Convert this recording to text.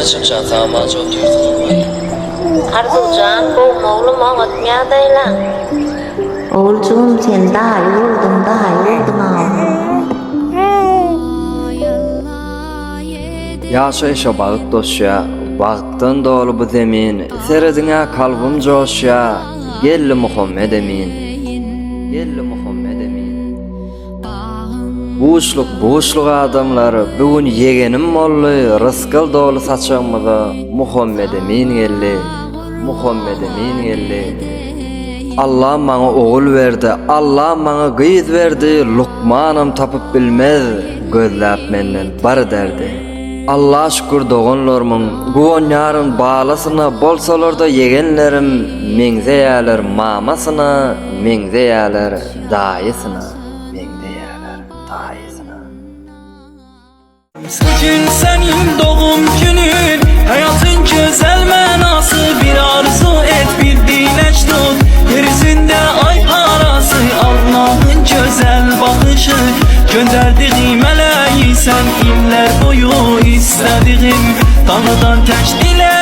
Çimşan tamam çok diyordu. Arzucan, bu oğlum ağıtmaya deylen. Oğulcuğum sen daha iyi oldun ağam. Yaşayışa bağıt doşya, bağıttan dolu bu zemin, seredine kalbim coşya, gelli Muhammed emin, gelli Muhammed emin. Buğuşluk adamları, bugün yegenim mollu, rızkıl dolu saçağımıza, Muhammed emin gelli, Muhammed emin gelli. Allah bana oğul verdi, Allah bana kız verdi, Lukmanım tapıp bilmez, gözläp menden bar derdi. Allah şükür doğanlarımın, guvanyarın bağlasına bolsalar da yegenlerim, mengzeyalar mamasına, mengzeyalar dayısına, mengzeyalar dayısına. Bugün senin doğum günün, hayatın güzel menası, bir arzu et bir dilek tut, yeryüzünde ay parası, Allah'ın güzel bakışı, gönderdiği meleği sen iller boyu istediğim, tanrıdan tek dile